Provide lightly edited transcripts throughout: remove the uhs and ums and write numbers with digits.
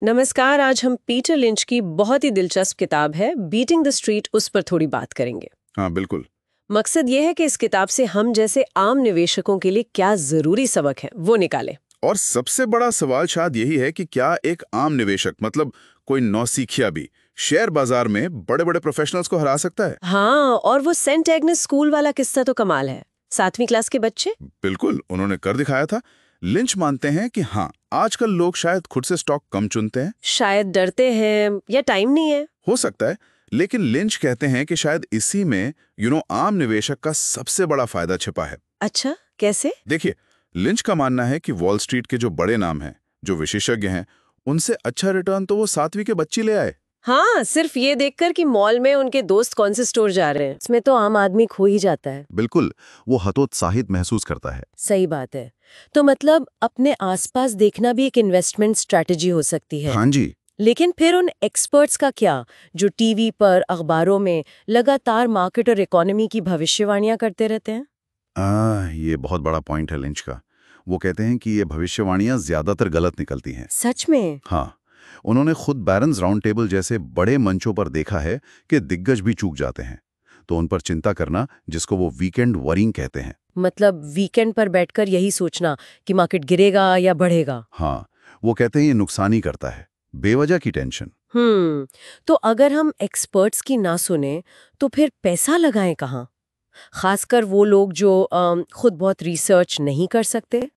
नमस्कार। आज हम पीटर लिंच की बहुत ही दिलचस्प किताब है बीटिंग द स्ट्रीट, उस पर थोड़ी बात करेंगे। हाँ बिल्कुल। मकसद ये है कि इस किताब से हम जैसे आम निवेशकों के लिए क्या जरूरी सबक है वो निकालें। और सबसे बड़ा सवाल शायद यही है कि क्या एक आम निवेशक मतलब कोई नौसिखिया भी शेयर बाजार में बड़े बड़े प्रोफेशनल्स को हरा सकता है। हाँ, और वो सेंट एग्नेस स्कूल वाला किस्सा तो कमाल है। 7वीं क्लास के बच्चे। बिल्कुल, उन्होंने कर दिखाया था। लिंच मानते हैं कि हाँ, आजकल लोग शायद खुद से स्टॉक कम चुनते हैं। शायद डरते हैं या टाइम नहीं है। हो सकता है, लेकिन लिंच कहते हैं कि शायद इसी में आम निवेशक का सबसे बड़ा फायदा छिपा है। अच्छा, कैसे? देखिए, लिंच का मानना है कि वॉल स्ट्रीट के जो बड़े नाम हैं, जो विशेषज्ञ हैं, उनसे अच्छा रिटर्न तो वो 7वीं के बच्चे ले आए। हाँ, सिर्फ ये देखकर कि मॉल में उनके दोस्त कौन से स्टोर जा रहे हैं, इसमें तो आम आदमी खो ही जाता है। बिल्कुल, वो हतोत्साहित महसूस करता है। सही बात है। तो मतलब अपने आसपास देखना भी एक इन्वेस्टमेंट स्ट्रैटेजी हो सकती है। हाँ जी। लेकिन फिर उन एक्सपर्ट्स का क्या, जो टीवी पर, अखबारों में लगातार मार्केट और इकोनॉमी की भविष्यवाणियां करते रहते हैं? ये बहुत बड़ा पॉइंट है लिंच का। वो कहते हैं कि ये भविष्यवाणियां ज्यादातर गलत निकलती हैं। सच में? हाँ, उन्होंने खुद बैरन्स राउंड टेबल जैसे बड़े मंचों पर देखा है कि दिग्गज भी चूक जाते हैं। तो उन पर चिंता करना, जिसको वो वीकेंड वरिंग कहते हैं। मतलब वीकेंड पर बैठकर यही सोचना कि मार्केट गिरेगा या बढ़ेगा। हाँ, वो कहते हैं ये नुकसान ही करता है, बेवजह की टेंशन। तो अगर हम एक्सपर्ट्स की ना सुने तो फिर पैसा लगाएं कहाँ? खासकर वो लोग जो खुद बहुत रिसर्च नहीं कर सकते।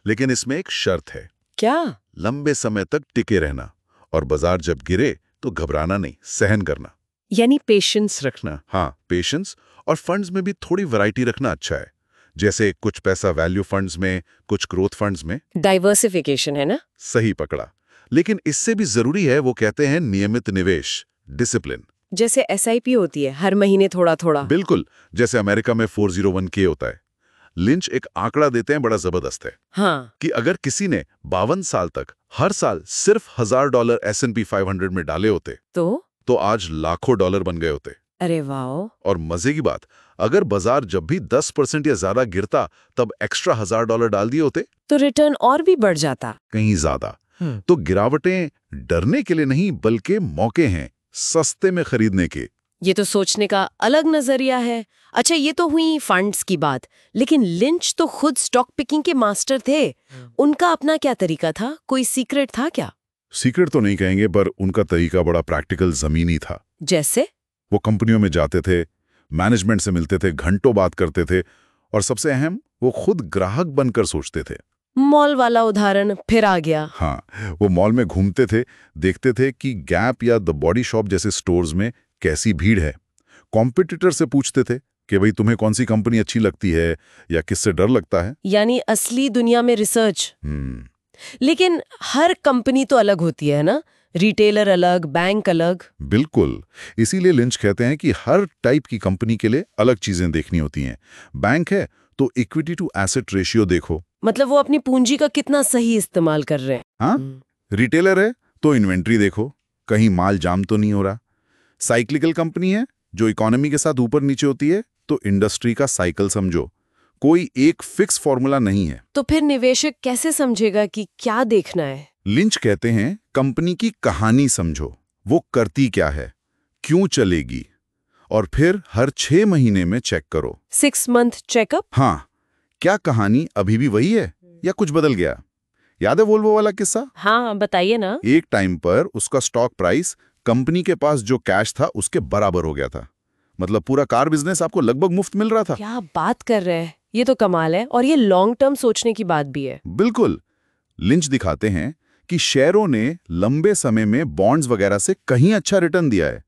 लेकिन इसमें एक शर्त है। क्या? लंबे समय तक टिके रहना, और बाजार जब गिरे तो घबराना नहीं, सहन करना। यानी पेशेंस रखना। हाँ, पेशेंस। और फंड्स में भी थोड़ी वैरायटी रखना अच्छा है। जैसे कुछ पैसा वैल्यू फंड्स में, कुछ ग्रोथ फंड्स में। डाइवर्सिफिकेशन है ना? सही पकड़ा। लेकिन इससे भी जरूरी है, वो कहते हैं, नियमित निवेश, डिसिप्लिन। जैसे एसआईपी होती है, हर महीने थोड़ा थोड़ा। बिल्कुल, जैसे अमेरिका में 401k होता है। लिंच एक आंकड़ा देते हैं, बड़ा जबरदस्त है। हाँ। कि अगर किसी ने 52 साल तक हर साल सिर्फ $1000 S&P 500 में डाले होते तो आज लाखों डॉलर बन गए होते। अरे वाह। और मजे की बात, अगर बाजार जब भी 10% या ज्यादा गिरता तब एक्स्ट्रा $1000 डाल दिए होते तो रिटर्न और भी बढ़ जाता। कहीं ज्यादा। तो गिरावटें डरने के लिए नहीं, बल्कि मौके हैं सस्ते में खरीदने के। ये तो सोचने का अलग नजरिया है। अच्छा, ये तो हुई फंड्स की बात, लेकिन लिंच तो खुद स्टॉक पिकिंग के मास्टर थे। उनका अपना क्या तरीका था? कोई सीक्रेट था क्या? सीक्रेट तो नहीं कहेंगे, पर उनका तरीका बड़ा प्रैक्टिकल, जमीनी था। जैसे? वो कंपनियों में जाते थे, मैनेजमेंट से मिलते थे, घंटों बात करते थे, और सबसे अहम, वो खुद ग्राहक बनकर सोचते थे। मॉल वाला उदाहरण फिर आ गया। हाँ, वो मॉल में घूमते थे, देखते थे कि गैप या द बॉडी शॉप जैसे स्टोर्स में कैसी भीड़ है। कॉम्पिटिटर से पूछते थे कि भाई तुम्हें कौन सी कंपनी अच्छी लगती है या किससे डर लगता है। यानी असली दुनिया में रिसर्च। लेकिन हर कंपनी तो अलग होती है ना? रिटेलर अलग, बैंक अलग। बिल्कुल, इसीलिए लिंच कहते हैं कि हर टाइप की कंपनी के लिए अलग चीजें देखनी होती हैं। बैंक है तो इक्विटी टू एसेट रेशियो देखो। मतलब वो अपनी पूंजी का कितना सही इस्तेमाल कर रहे हैं। हाँ, रिटेलर है तो इन्वेंट्री देखो, कहीं माल जाम तो नहीं हो रहा। साइक्लिकल कंपनी है जो इकोनॉमी के साथ ऊपर नीचे होती है, तो इंडस्ट्री का साइकिल समझो। कोई एक फिक्स फॉर्मूला नहीं है। तो फिर निवेशक कैसे समझेगा कि क्या देखना है? लिंच कहते हैं कंपनी की कहानी समझो, वो करती क्या है, क्यों चलेगी, और फिर हर 6 महीने में चेक करो। 6 मंथ चेकअप। हाँ, क्या कहानी अभी भी वही है या कुछ बदल गया। याद है वोल्वो वाला किस्सा? हाँ, बताइए ना। एक टाइम पर उसका स्टॉक प्राइस कंपनी के पास जो कैश था उसके बराबर हो गया था। मतलब पूरा कार बिजनेस आपको लगभग मुफ्त मिल रहा था। क्या बात कर रहे हैं, ये तो कमाल है। और ये लॉन्ग टर्म सोचने की बात भी है। बिल्कुल। लिंच दिखाते हैं कि शेयरों ने लंबे समय में बॉन्ड्स वगैरह से कहीं अच्छा रिटर्न दिया है।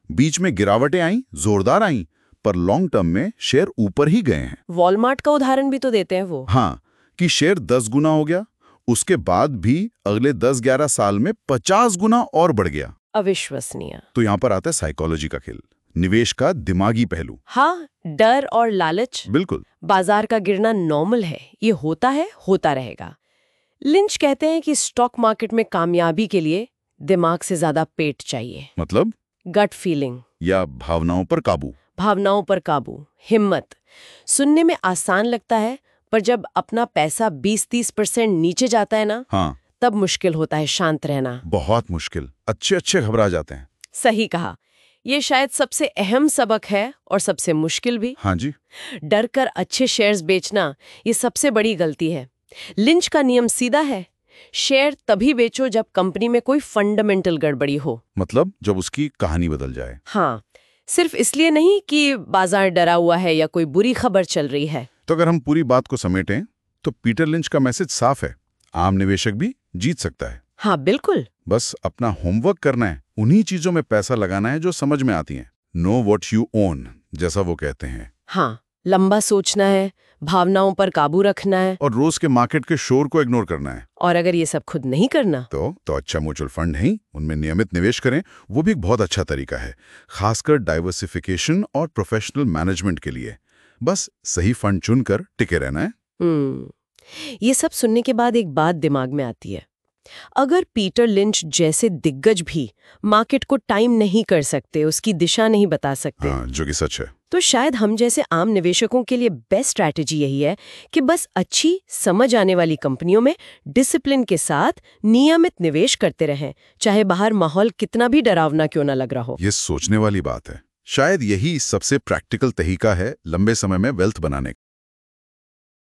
बीच में गिरावटें आईं, जोरदार आईं, पर लॉन्ग टर्म में शेयर ऊपर ही गए हैं। वॉलमार्ट का उदाहरण भी तो देते हैं वो। हाँ, कि शेयर 10 गुना हो गया, उसके बाद भी अगले 10-11 साल में 50 गुना और बढ़ गया। अविश्वसनीय। तो यहाँ पर आता है साइकोलॉजी का खेल, निवेश का दिमागी पहलू। हाँ, डर और लालच। बिल्कुल। बाजार का गिरना नॉर्मल है, ये होता है, होता रहेगा। लिंच कहते हैं कि स्टॉक मार्केट में कामयाबी के लिए दिमाग से ज्यादा पेट चाहिए। मतलब? गट फीलिंग या भावनाओं पर काबू। भावनाओं पर काबू, हिम्मत। सुनने में आसान लगता है, पर जब अपना पैसा 20-30% नीचे जाता है ना, हाँ, तब मुश्किल होता है शांत रहना। बहुत मुश्किल, अच्छे घबरा जाते हैं। सही कहा। ये शायद सबसे अहम सबक है और सबसे मुश्किल भी। हाँ जी। डर कर अच्छे शेयर्स बेचना ये सबसे बड़ी गलती है। लिंच का नियम सीधा है, शेयर तभी बेचो जब कंपनी में कोई फंडामेंटल गड़बड़ी हो। मतलब जब उसकी कहानी बदल जाए। हाँ, सिर्फ इसलिए नहीं कि बाजार डरा हुआ है या कोई बुरी खबर चल रही है। तो अगर हम पूरी बात को समेटें तो पीटर लिंच का मैसेज साफ है, आम निवेशक भी जीत सकता है। हाँ बिल्कुल। बस अपना होमवर्क करना है, उन्हीं चीजों में पैसा लगाना है जो समझ में आती हैं। नो वॉट यू ओन, जैसा वो कहते हैं। हाँ, लंबा सोचना है, भावनाओं पर काबू रखना है, और रोज के मार्केट के शोर को इग्नोर करना है। और अगर ये सब खुद नहीं करना तो अच्छा म्यूचुअल फंड है, उनमें नियमित निवेश करें, वो भी एक बहुत अच्छा तरीका है, खासकर डाइवर्सिफिकेशन और प्रोफेशनल मैनेजमेंट के लिए। बस सही फंड चुनकर टिके रहना है। ये सब सुनने के बाद एक बात दिमाग में आती है। अगर पीटर लिंच जैसे दिग्गज भी मार्केट को टाइम नहीं कर सकते, उसकी दिशा नहीं बता सकते, हाँ, जो कि सच है, तो शायद हम जैसे आम निवेशकों के लिए बेस्ट स्ट्रैटेजी यही है कि बस अच्छी समझ आने वाली कंपनियों में डिसिप्लिन के साथ नियमित निवेश करते रहें, चाहे बाहर माहौल कितना भी डरावना क्यों ना लग रहा हो। ये सोचने वाली बात है। शायद यही सबसे प्रैक्टिकल तरीका है लंबे समय में वेल्थ बनाने